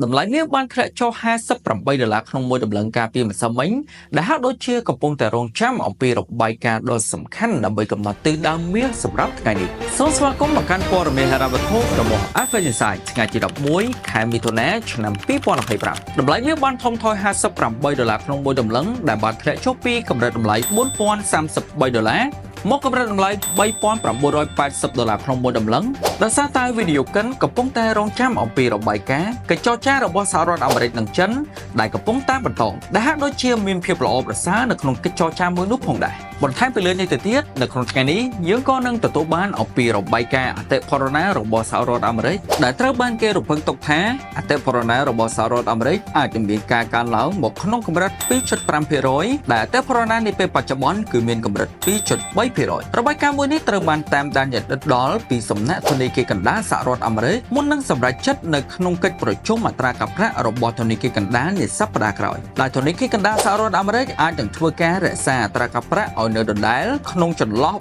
តម្លៃមាសបានធ្លាក់ចុះ$58ក្នុងមួយតម្លឹងការពីម្សិលមិញដែលហាក់ដូចជាកំពុងតែរងចាំអំពីរបាយការណ៍ដ៏សំខាន់ដើម្បីកំណត់ទិសដៅមាសសម្រាប់ថ្ងៃនេះសូមស្វាគមន៍មកកាន់ព័ត៌មានហិរញ្ញវត្ថុរបស់ Alpha Insight ថ្ងៃទី11ខែមិថុនាឆ្នាំ2025តម្លៃមាសបានថមថយ$58ក្នុងមួយតម្លឹងដែលបានធ្លាក់ចុះពីកម្រិតតម្លៃ$4033មកកម្រិតតម្លៃ$3980ក្នុងមួយតម្លឹងដោយសារតែវីដេអូកិនកំពុងតែរងចាំអំពីរបាយការណ៍កិច្ចចរចារបស់សហរដ្ឋអាមេរិកនិងចិនដែលកំពុងតែបន្តដែលហាក់ដូចជាមានភាពល្អប្រសើរនៅក្នុងកិច្ចចរចាមួយនោះផងដែរបន្ថែមពីលើនេះទៅទៀតនៅក្នុងថ្ងៃនេះយើងក៏នឹងទទួលបានអំពីរបាយការណ៍អតិផរណារបស់សហរដ្ឋអាមេរិកដែលត្រូវបានគេរំពឹងទុកថាអតិផរណារបស់សហរដ្ឋអាមេរិកអាចនឹងមានការកើនឡើងមកក្នុងកម្រិត 2.5% ដែលអតិផរណានាពេលបច្ចុប្បន្នគឺមានកម្រិត 2.3%របាយការណ៍មួយនេះត្រូវបានតាមដានយ៉ាងដិតដល់ពីសំណាក់ធនាគារកណ្ដាលសហរដ្ឋអាមេរិកមុននឹងសម្រេចចិត្តនៅក្នុងកិច្ចប្រជុំអត្រាការប្រាក់របស់ធនាគារកណ្ដាលនាសប្តាហ៍ក្រោយដែលធនាគារកណ្ដាលសហរដ្ឋអាមេរិកអាចនឹងធ្វើការរក្សាអត្រាការប្រាក់ឲ្យនៅដដែលក្នុងចន្លោះ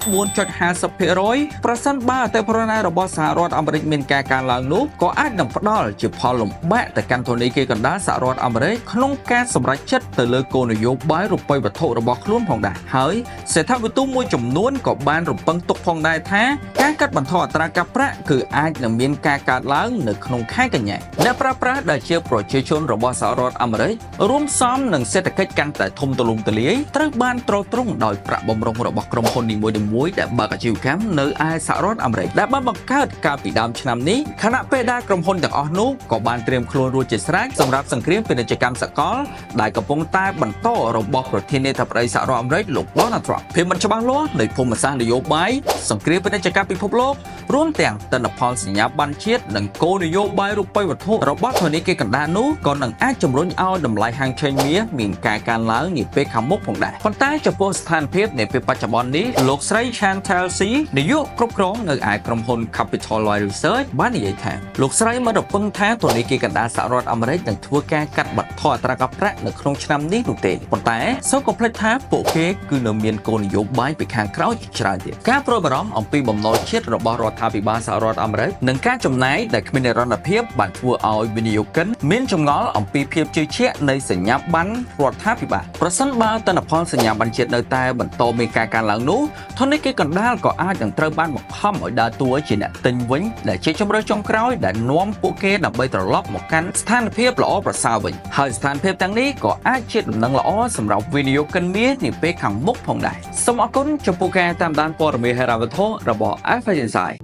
4.50% ប្រសិនបើអតិផរណារបស់សហរដ្ឋអាមេរិកមានការកើនឡើងនោះក៏អាចនឹងផ្ដល់ជាផលលំបាកទៅកាន់ធនាគារកណ្ដាលសហរដ្ឋអាមេរិកក្នុងការសម្រេចចិត្តទៅលើគោលនយោបាយរូបិយវត្ថុរបស់ខ្លួនផងដែរហើយសេដ្ឋវិទូមួយចំនួនក៏បានរំពឹងទុកផងដែរថាការកាត់បន្ថយអត្រាការប្រាក់គឺអាចនឹងមានការកើតឡើងនៅក្នុងខែកញ្ញាអ្នកប្រើប្រាស់ដែលជាប្រជាជនរបស់សហរដ្ឋអាមេរិករួមផ្សំនឹងសេដ្ឋកិច្ចកាន់តែធំទូលំទូលាយត្រូវបានទ្រទ្រង់ដោយប្រាក់បម្រុងរបស់ក្រុមហ៊ុននីមួយៗដែលបើកអាជីវកម្មនៅឯសហរដ្ឋអាមេរិកដែលបានបង្កើតកាលពីដើមឆ្នាំនេះខណៈពេលដែលក្រុមហ៊ុនទាំងអស់នោះក៏បានត្រៀមខ្លួនរួចជាស្រេចសម្រាប់សង្គ្រាមពាណិជ្ជកម្មសកលដែលកំពុងតែបន្តរបស់ប្រធានាធិបតីសហរដ្ឋអាមេរិកលោក Donald Trump ភាពមិនច្បាស់លាស់នៃភូមិសាស្ត្រនយោបាយសង្គ្រាមពាណិជ្ជកម្មពិភពលោករួមទាំងទិន្នផលសញ្ញាប័ណ្ណជាតិនិងគោលនយោបាយរូបិយវត្ថុរបស់ធនាគារកណ្ដាលនោះក៏នឹងអាចជំរុញឲ្យតម្លៃហាងឆេងមាសមានការកើនឡើងនាពេលខាងមុខផងដែរប៉ុន្តែចំពោះស្ថានភាពនៃពេលបច្ចុប្បន្ននេះលោកស្រី Chantal C នាយកគ្រប់គ្រងនៅឯក្រុមហ៊ុន Capital Life Research បាននិយាយថាលោកស្រីមិនរំពឹងថាធនាគារកណ្ដាលសហរដ្ឋអាមេរិកនឹងធ្វើការកាត់បន្ថយអត្រាការប្រាក់នៅក្នុងឆ្នាំនេះនោះទេប៉ុន្តែសូមកុំភ្លេចថាពួកគេគឺនៅមានគោលនយោបាយពីខាងក្រោយជាច្រើនទៀតការព្រួយបារម្ភអំពីបំណុលជាតិរបស់រដ្ឋាភិបាលសហរដ្ឋអាមេរិកនិងការចំណាយដែលគ្មាននិរន្តរភាពបានធ្វើឲ្យវិនិយោគិនមានចម្ងល់អំពីភាពជឿជាក់នៃសញ្ញាប័ណ្ណរដ្ឋាភិបាលប្រសិនបើទិន្នផលសញ្ញាប័ណ្ណជាតិនៅតែបន្តមានការកើនឡើងនោះធនាគារកណ្ដាលក៏អាចនឹងត្រូវបានបង្ខំឲ្យដើរតួជាអ្នកទិញវិញដែលជាជម្រើសចុងក្រោយដែលនាំពួកគេដើម្បីត្រឡប់មកកាន់ស្ថានភាពល្អប្រសើរវិញហើយស្ថានភាពទាំងនេះក៏អាចជាដំណឹងល្អសម្រាប់វិនិយោគិនមាសនាពេលខាងមុខផងដែរសូមអរគុណចំពោះការតាមដានព័ត៌មានហិរញ្ញវត្ថុរបស់ Alpha Insight